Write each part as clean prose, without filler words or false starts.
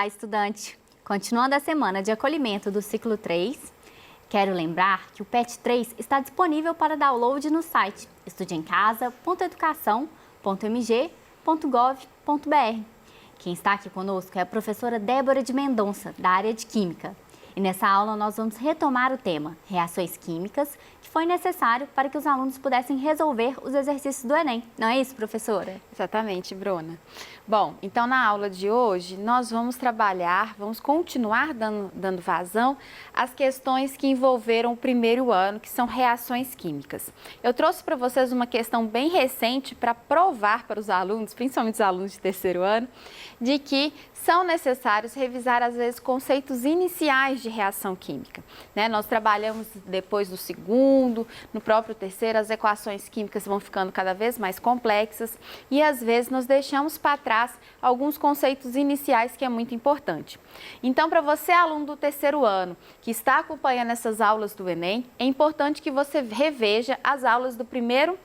Olá, estudante! Continuando a semana de acolhimento do ciclo 3, quero lembrar que o PET 3 está disponível para download no site estudeemcasa.educação.mg.gov.br. Quem está aqui conosco é a professora Débora de Mendonça, da área de Química. E nessa aula nós vamos retomar o tema reações químicas, que foi necessário para que os alunos pudessem resolver os exercícios do Enem. Não é isso, professora? Exatamente, Bruna. Bom, então na aula de hoje nós vamos continuar dando vazão às questões que envolveram o primeiro ano, que são reações químicas. Eu trouxe para vocês uma questão bem recente para provar para os alunos, principalmente os alunos de terceiro ano, de que são necessários revisar, às vezes, conceitos iniciais de reação química. Nós trabalhamos depois do segundo, no próprio terceiro, as equações químicas vão ficando cada vez mais complexas e, às vezes, nós deixamos para trás alguns conceitos iniciais que é muito importante. Então, para você, aluno do terceiro ano, que está acompanhando essas aulas do Enem, é importante que você reveja as aulas do primeiro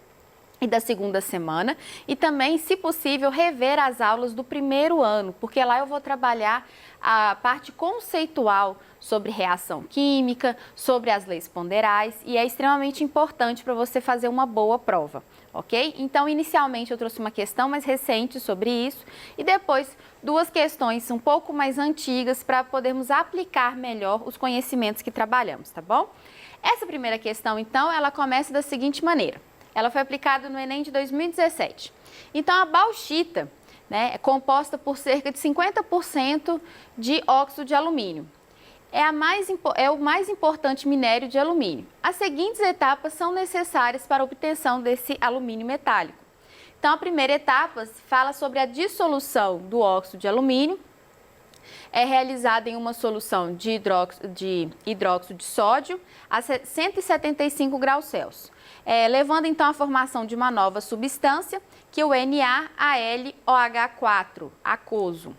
e da segunda semana e também, se possível, rever as aulas do primeiro ano, porque lá eu vou trabalhar a parte conceitual sobre reação química, sobre as leis ponderais e é extremamente importante para você fazer uma boa prova, ok? Então, inicialmente eu trouxe uma questão mais recente sobre isso e depois duas questões um pouco mais antigas para podermos aplicar melhor os conhecimentos que trabalhamos, tá bom? Essa primeira questão, então, ela começa da seguinte maneira. Ela foi aplicada no Enem de 2017. Então, a bauxita, é composta por cerca de 50% de óxido de alumínio. É o mais importante minério de alumínio. As seguintes etapas são necessárias para a obtenção desse alumínio metálico. Então, a primeira etapa fala sobre a dissolução do óxido de alumínio. É realizada em uma solução de hidróxido de sódio a 175 graus Celsius. Levando então à formação de uma nova substância, que é o NaAlOH4, aquoso.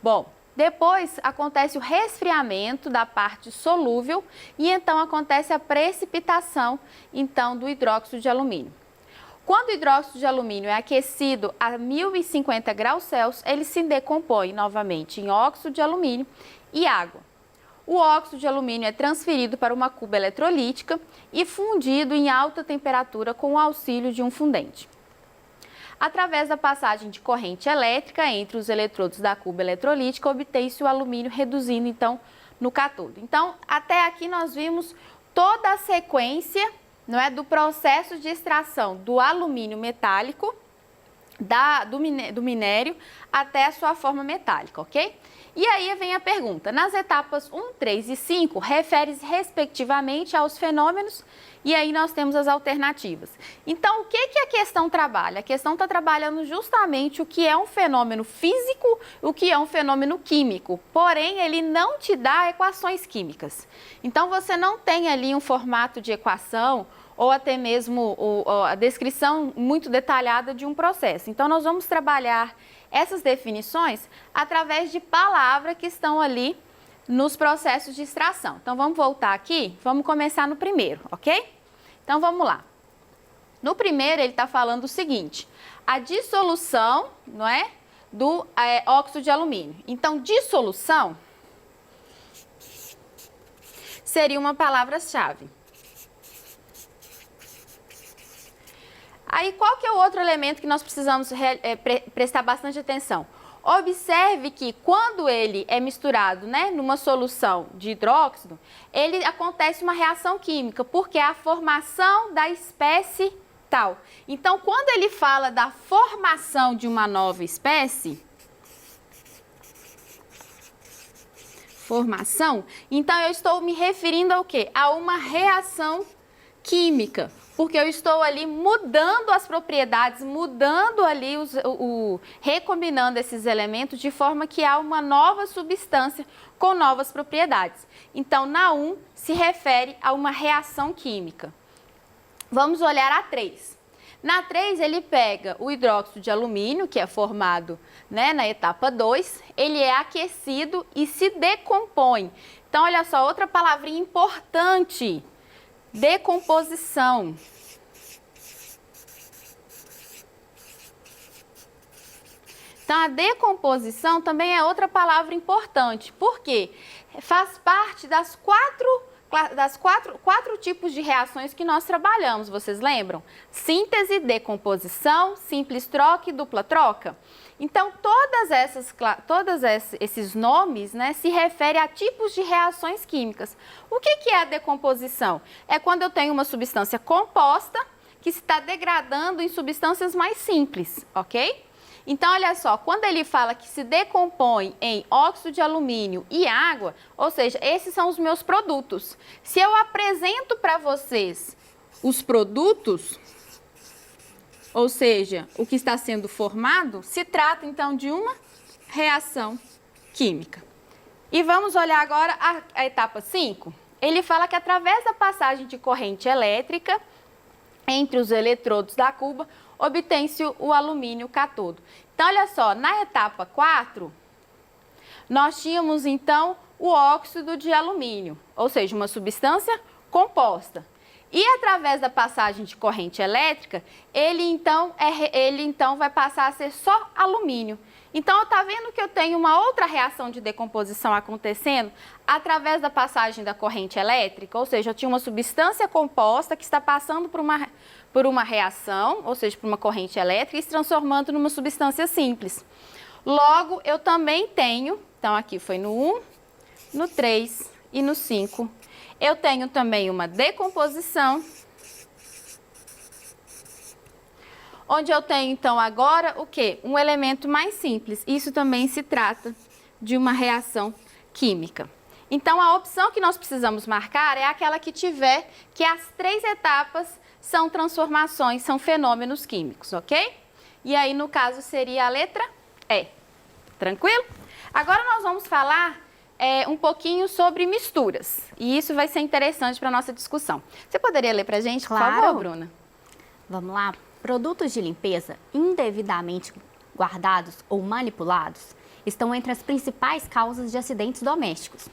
Bom, depois acontece o resfriamento da parte solúvel e então acontece a precipitação então, do hidróxido de alumínio. Quando o hidróxido de alumínio é aquecido a 1050 graus Celsius, ele se decompõe novamente em óxido de alumínio e água. O óxido de alumínio é transferido para uma cuba eletrolítica e fundido em alta temperatura com o auxílio de um fundente. Através da passagem de corrente elétrica entre os eletrodos da cuba eletrolítica, obtém-se o alumínio, reduzindo então no cátodo. Então, até aqui nós vimos toda a sequência, do processo de extração do alumínio metálico, do minério, até a sua forma metálica, ok? E aí vem a pergunta, nas etapas 1, 3 e 5, refere-se respectivamente aos fenômenos e aí nós temos as alternativas. Então, o que a questão trabalha? A questão está trabalhando justamente o que é um fenômeno físico, o que é um fenômeno químico, porém ele não te dá equações químicas. Então, você não tem ali um formato de equação ou até mesmo a descrição muito detalhada de um processo. Então, nós vamos trabalhar essas definições através de palavras que estão ali nos processos de extração. Então, vamos voltar aqui, vamos começar no primeiro, ok? Então, vamos lá. No primeiro, ele está falando o seguinte, a dissolução, do óxido de alumínio. Então, dissolução seria uma palavra-chave. Aí, qual que é o outro elemento que nós precisamos prestar bastante atenção? Observe que quando ele é misturado, numa solução de hidróxido, ele acontece uma reação química, porque é a formação da espécie tal. Então, quando ele fala da formação de uma nova espécie, então eu estou me referindo ao quê? A uma reação química. Porque eu estou ali mudando as propriedades, mudando ali, recombinando esses elementos de forma que há uma nova substância com novas propriedades. Então, na 1 se refere a uma reação química. Vamos olhar a 3. Na 3, ele pega o hidróxido de alumínio, que é formado na etapa 2, ele é aquecido e se decompõe. Então, olha só, outra palavrinha importante. Decomposição. Então, a decomposição também é outra palavra importante. Por quê? Faz parte quatro tipos de reações que nós trabalhamos, vocês lembram? Síntese, decomposição, simples troca e dupla troca. Então, todos esses nomes, né, se referem a tipos de reações químicas. O que é a decomposição? É quando eu tenho uma substância composta que está degradando em substâncias mais simples, ok? Então, olha só, quando ele fala que se decompõe em óxido de alumínio e água, ou seja, esses são os meus produtos. Se eu apresento para vocês os produtos, ou seja, o que está sendo formado, se trata então de uma reação química. E vamos olhar agora a etapa 5. Ele fala que através da passagem de corrente elétrica entre os eletrodos da cuba, obtém-se o alumínio catodo. Então, olha só, na etapa 4, nós tínhamos então o óxido de alumínio, ou seja, uma substância composta. E através da passagem de corrente elétrica, ele então vai passar a ser só alumínio. Então, está vendo que eu tenho uma outra reação de decomposição acontecendo através da passagem da corrente elétrica? Ou seja, eu tinha uma substância composta que está passando por uma reação, ou seja, por uma corrente elétrica e se transformando numa substância simples. Logo, eu também tenho, então aqui foi no 1, no 3 e no 5, eu tenho também uma decomposição, onde eu tenho, então, agora o quê? Um elemento mais simples. Isso também se trata de uma reação química. Então, a opção que nós precisamos marcar é aquela que tiver que as 3 etapas são transformações, são fenômenos químicos, ok? E aí, no caso, seria a letra E. Tranquilo? Agora, nós vamos falar um pouquinho sobre misturas. E isso vai ser interessante para a nossa discussão. Você poderia ler para a gente, claro, por favor, Bruna? Vamos lá. Produtos de limpeza indevidamente guardados ou manipulados estão entre as principais causas de acidentes domésticos.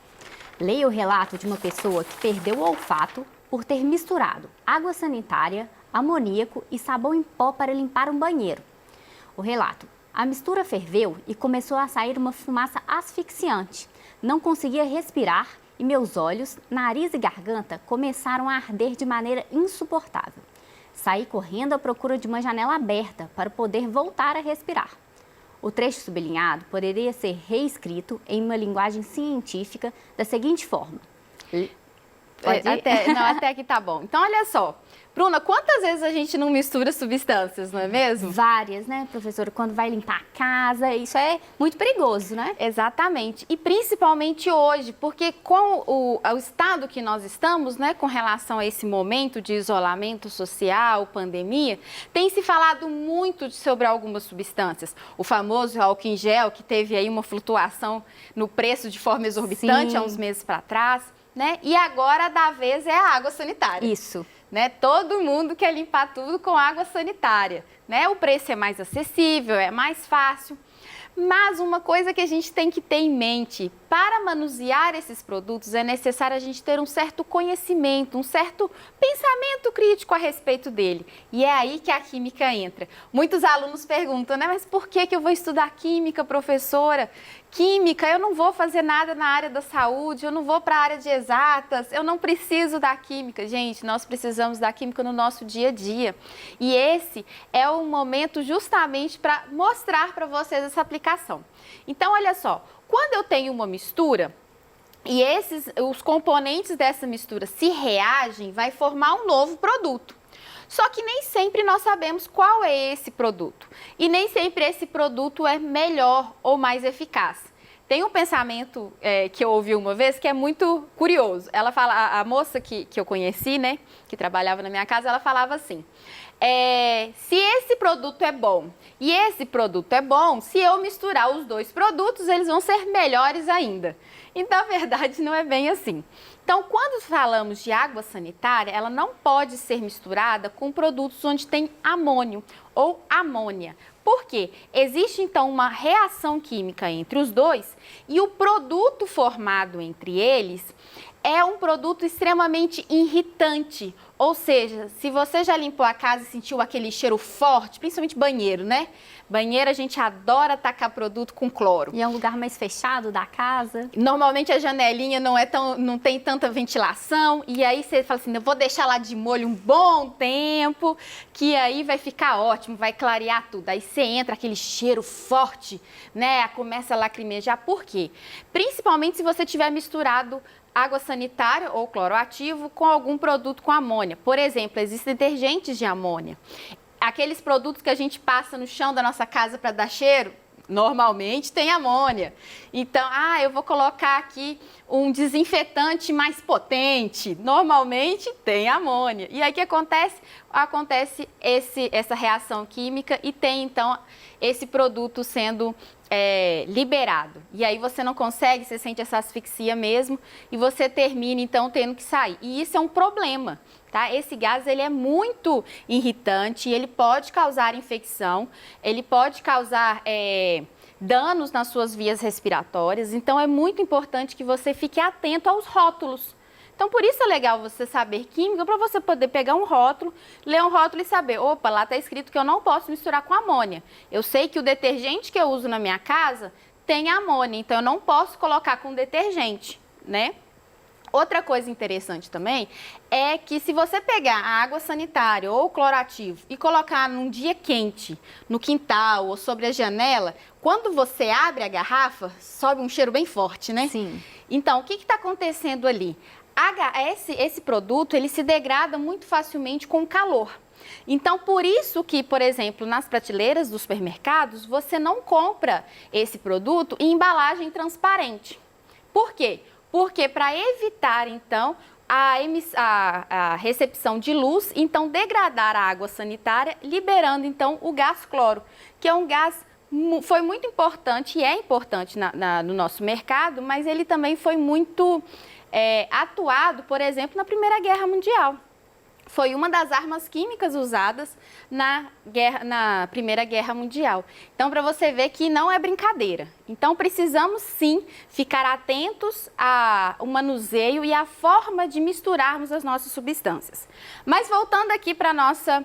Leia o relato de uma pessoa que perdeu o olfato por ter misturado água sanitária, amoníaco e sabão em pó para limpar um banheiro. O relato: a mistura ferveu e começou a sair uma fumaça asfixiante. Não conseguia respirar e meus olhos, nariz e garganta começaram a arder de maneira insuportável. Saí correndo à procura de uma janela aberta para poder voltar a respirar. O trecho sublinhado poderia ser reescrito em uma linguagem científica da seguinte forma. Até aqui tá bom. Então, olha só. Bruna, quantas vezes a gente não mistura substâncias, não é mesmo? Várias, né, professora? Quando vai limpar a casa, isso é muito perigoso, né? Exatamente. E principalmente hoje, porque com o estado que nós estamos, né, com relação a esse momento de isolamento social, pandemia, tem se falado muito sobre algumas substâncias. O famoso álcool em gel, que teve aí uma flutuação no preço de forma exorbitante. Sim. Há uns meses para trás, né? E agora, da vez, é a água sanitária. Isso. Né? Todo mundo quer limpar tudo com água sanitária, né? O preço é mais acessível, é mais fácil. Mas uma coisa que a gente tem que ter em mente, para manusear esses produtos é necessário a gente ter um certo conhecimento, um certo pensamento crítico a respeito dele. E é aí que a química entra. Muitos alunos perguntam, né? Mas por que eu vou estudar química, professora? Química, eu não vou fazer nada na área da saúde, eu não vou para a área de exatas, eu não preciso da química. Gente, nós precisamos da química no nosso dia a dia. E esse é o momento justamente para mostrar para vocês essa aplicação. Então, olha só, quando eu tenho uma mistura e os componentes dessa mistura se reagem, vai formar um novo produto. Só que nem sempre nós sabemos qual é esse produto. E nem sempre esse produto é melhor ou mais eficaz. Tem um pensamento que eu ouvi uma vez que é muito curioso. Ela fala, a moça que eu conheci, né, que trabalhava na minha casa, ela falava assim: se esse produto é bom e esse produto é bom, se eu misturar os 2 produtos, eles vão ser melhores ainda. Então, a verdade não é bem assim. Então, quando falamos de água sanitária, ela não pode ser misturada com produtos onde tem amônio ou amônia. Por quê? Existe, então, uma reação química entre os dois e o produto formado entre eles é um produto extremamente irritante. Ou seja, se você já limpou a casa e sentiu aquele cheiro forte, principalmente banheiro, né? Banheiro a gente adora tacar produto com cloro. E é um lugar mais fechado da casa. Normalmente a janelinha não tem tanta ventilação e aí você fala assim, eu vou deixar lá de molho um bom tempo, que aí vai ficar ótimo, vai clarear tudo. Aí você entra, aquele cheiro forte, né? Começa a lacrimejar. Por quê? Principalmente se você tiver misturado água sanitária ou cloroativo com algum produto com amônia. Por exemplo, existem detergentes de amônia. Aqueles produtos que a gente passa no chão da nossa casa para dar cheiro, normalmente tem amônia. Então, eu vou colocar aqui um desinfetante mais potente. Normalmente tem amônia. E aí o que acontece? Acontece essa reação química e tem então esse produto sendo liberado. E aí você não consegue, você sente essa asfixia mesmo e você termina então tendo que sair. E isso é um problema. Tá? Esse gás ele é muito irritante, ele pode causar infecção, ele pode causar danos nas suas vias respiratórias, então é muito importante que você fique atento aos rótulos. Então, por isso é legal você saber química, para você poder pegar um rótulo, ler um rótulo e saber, opa, lá está escrito que eu não posso misturar com amônia. Eu sei que o detergente que eu uso na minha casa tem amônia, então eu não posso colocar com detergente, né? Outra coisa interessante também é que se você pegar a água sanitária ou o clorativo e colocar num dia quente, no quintal ou sobre a janela, quando você abre a garrafa, sobe um cheiro bem forte, né? Sim. Então, o que está acontecendo ali? Esse produto, ele se degrada muito facilmente com o calor. Então, por isso que, por exemplo, nas prateleiras dos supermercados, você não compra esse produto em embalagem transparente. Por quê? Porque para evitar, então, a recepção de luz, então degradar a água sanitária, liberando, então, o gás cloro, que é um gás foi muito importante e é importante no nosso mercado, mas ele também foi muito atuado, por exemplo, na Primeira Guerra Mundial. Foi uma das armas químicas usadas na Primeira Guerra Mundial. Então, para você ver que não é brincadeira. Então, precisamos sim ficar atentos ao manuseio e à forma de misturarmos as nossas substâncias. Mas voltando aqui para a nossa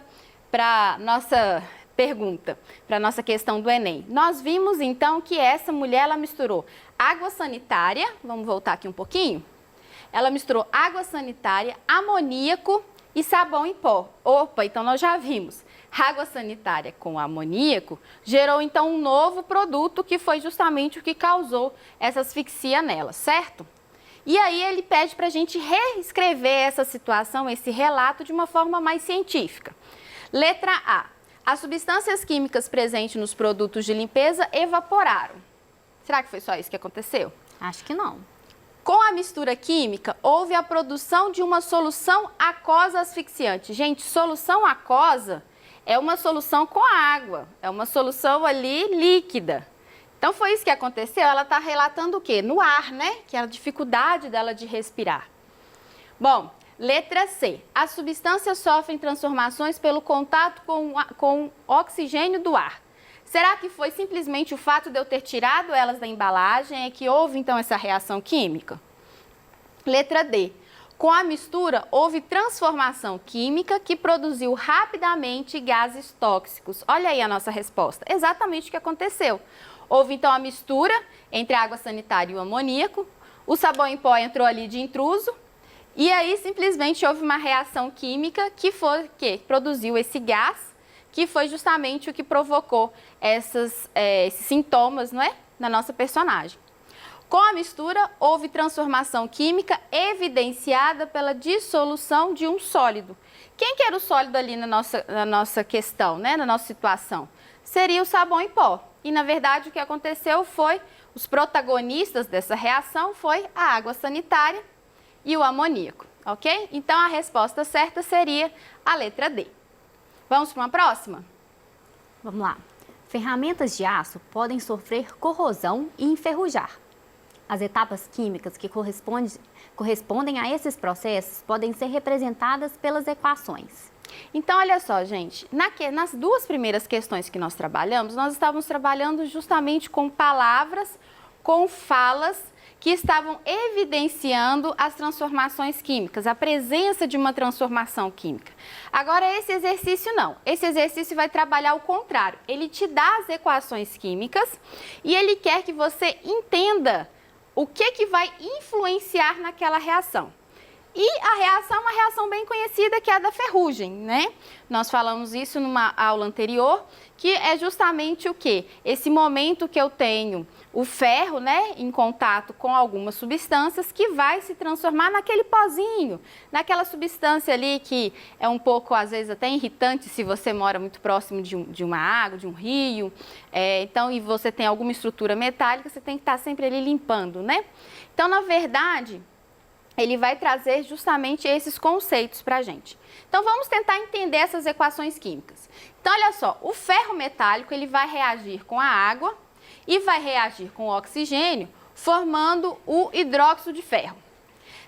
pergunta, para a nossa questão do Enem. Nós vimos então que essa mulher ela misturou água sanitária, vamos voltar aqui um pouquinho. Ela misturou água sanitária, amoníaco e sabão em pó. Opa, então nós já vimos. Água sanitária com amoníaco gerou então um novo produto que foi justamente o que causou essa asfixia nela, certo? E aí ele pede para a gente reescrever essa situação, esse relato de uma forma mais científica. Letra A. As substâncias químicas presentes nos produtos de limpeza evaporaram. Será que foi só isso que aconteceu? Acho que não. Com a mistura química, houve a produção de uma solução aquosa asfixiante. Gente, solução aquosa é uma solução com água, é uma solução ali líquida. Então, foi isso que aconteceu. Ela está relatando o quê? No ar, né? Que é a dificuldade dela de respirar. Bom, letra C. As substâncias sofrem transformações pelo contato com o oxigênio do ar. Será que foi simplesmente o fato de eu ter tirado elas da embalagem que houve, então, essa reação química? Letra D. Com a mistura, houve transformação química que produziu rapidamente gases tóxicos. Olha aí a nossa resposta. Exatamente o que aconteceu. Houve, então, a mistura entre a água sanitária e o amoníaco. O sabão em pó entrou ali de intruso. E aí, simplesmente, houve uma reação química que produziu esse gás, que foi justamente o que provocou esses sintomas, não é? Na nossa personagem. Com a mistura, houve transformação química evidenciada pela dissolução de um sólido. Quem que era o sólido ali na nossa questão, né? Na nossa situação? Seria o sabão em pó. E, na verdade, o que aconteceu foi, os protagonistas dessa reação foi a água sanitária e o amoníaco, ok? Então, a resposta certa seria a letra D. Vamos para uma próxima? Vamos lá. Ferramentas de aço podem sofrer corrosão e enferrujar. As etapas químicas que correspondem a esses processos podem ser representadas pelas equações. Então, olha só, gente, nas duas primeiras questões que nós trabalhamos, nós estávamos trabalhando justamente com palavras, com falas que estavam evidenciando as transformações químicas, a presença de uma transformação química. Agora, esse exercício não. Esse exercício vai trabalhar o contrário. Ele te dá as equações químicas e ele quer que você entenda o que vai influenciar naquela reação. E a reação é uma reação bem conhecida, que é a da ferrugem, né? Nós falamos isso numa aula anterior, que é justamente o quê? Esse momento que eu tenho o ferro, né, em contato com algumas substâncias que vai se transformar naquele pozinho, naquela substância ali que é um pouco, às vezes, até irritante se você mora muito próximo de uma água, de um rio. Então, e você tem alguma estrutura metálica, você tem que estar sempre ali limpando, né? Então, na verdade, ele vai trazer justamente esses conceitos para a gente. Então, vamos tentar entender essas equações químicas. Então, olha só, o ferro metálico, ele vai reagir com a água e vai reagir com o oxigênio, formando o hidróxido de ferro.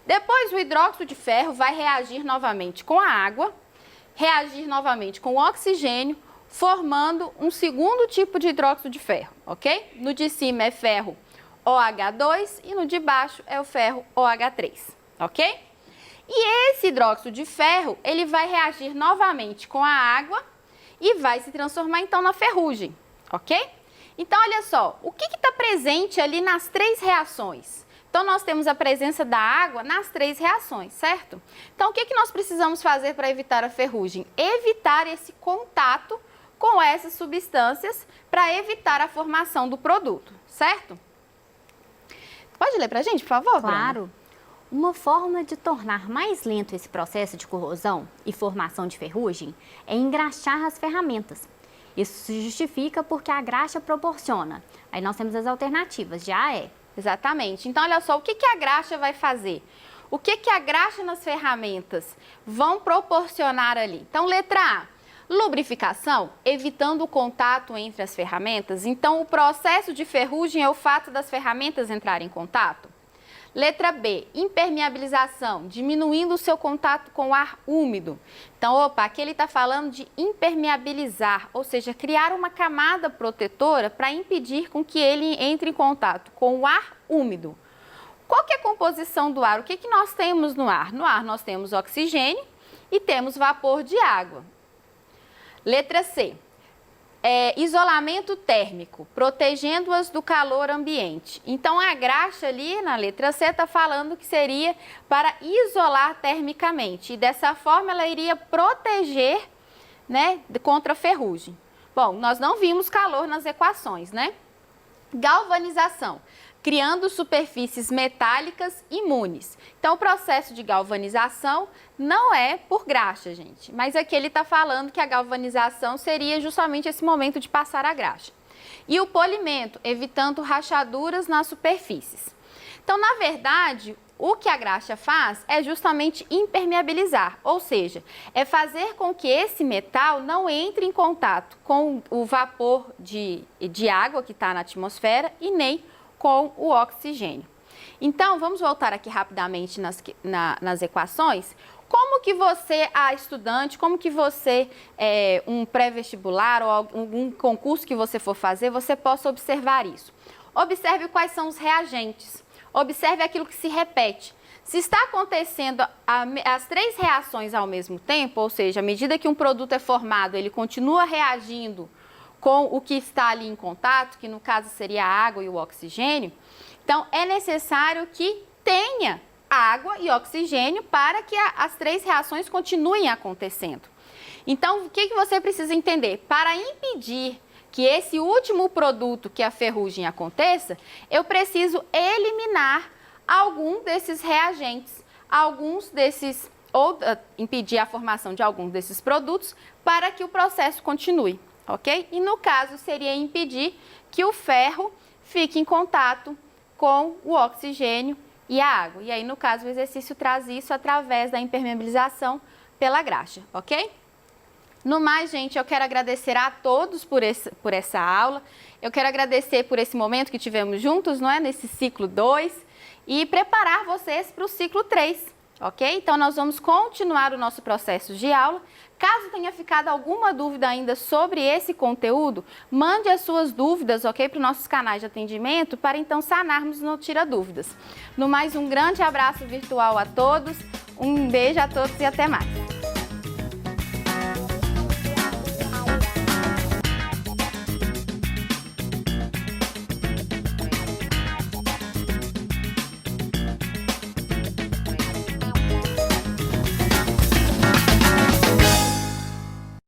Depois, o hidróxido de ferro vai reagir novamente com a água, reagir novamente com o oxigênio, formando um segundo tipo de hidróxido de ferro, ok? No de cima é ferro OH2 e no de baixo é o ferro OH3, ok? E esse hidróxido de ferro, ele vai reagir novamente com a água e vai se transformar então na ferrugem, ok? Então, olha só, o que está presente ali nas três reações? Então, nós temos a presença da água nas três reações, certo? Então, o que nós precisamos fazer para evitar a ferrugem? Evitar esse contato com essas substâncias para evitar a formação do produto, certo? Pode ler para a gente, por favor, Claro. Bruna? Uma forma de tornar mais lento esse processo de corrosão e formação de ferrugem é engraxar as ferramentas. Isso se justifica porque a graxa proporciona. Aí nós temos as alternativas de A, E. Exatamente. Então, olha só, o que a graxa vai fazer? O que a graxa nas ferramentas vão proporcionar ali? Então, letra A, lubrificação, evitando o contato entre as ferramentas. Então, o processo de ferrugem é o fato das ferramentas entrarem em contato. Letra B, impermeabilização, diminuindo o seu contato com o ar úmido. Então, aqui ele está falando de impermeabilizar, ou seja, criar uma camada protetora para impedir com que ele entre em contato com o ar úmido. Qual que é a composição do ar? O que nós temos no ar? No ar nós temos oxigênio e temos vapor de água. Letra C. Isolamento térmico, protegendo-as do calor ambiente. Então, a graxa ali na letra C está falando que seria para isolar termicamente. E dessa forma, ela iria proteger, né, contra a ferrugem. Bom, nós não vimos calor nas equações, né? Galvanização, criando superfícies metálicas imunes. Então, o processo de galvanização não é por graxa, gente. Mas aqui ele está falando que a galvanização seria justamente esse momento de passar a graxa. E o polimento, evitando rachaduras nas superfícies. Então, na verdade, o que a graxa faz é justamente impermeabilizar, ou seja, é fazer com que esse metal não entre em contato com o vapor de água que está na atmosfera e nem com o oxigênio. Então, vamos voltar aqui rapidamente nas equações. Como que você, estudante, como que você, um pré-vestibular ou algum concurso que você for fazer, você possa observar isso. Observe quais são os reagentes. Observe aquilo que se repete. Se está acontecendo as três reações ao mesmo tempo, ou seja, à medida que um produto é formado, ele continua reagindo com o que está ali em contato, que no caso seria a água e o oxigênio, então é necessário que tenha água e oxigênio para que as três reações continuem acontecendo. Então, o que você precisa entender? Para impedir que esse último produto, que a ferrugem, aconteça, eu preciso eliminar algum desses reagentes, ou impedir a formação de algum desses produtos para que o processo continue, ok? E no caso, seria impedir que o ferro fique em contato com o oxigênio e a água. E aí, no caso, o exercício traz isso através da impermeabilização pela graxa, ok? No mais, gente, eu quero agradecer a todos por essa aula. Eu quero agradecer por esse momento que tivemos juntos, não é? Nesse ciclo 2 e preparar vocês para o ciclo 3, ok? Então, nós vamos continuar o nosso processo de aula. Caso tenha ficado alguma dúvida ainda sobre esse conteúdo, mande as suas dúvidas, ok, para os nossos canais de atendimento, para então sanarmos no Tira Dúvidas. No mais, um grande abraço virtual a todos, um beijo a todos e até mais!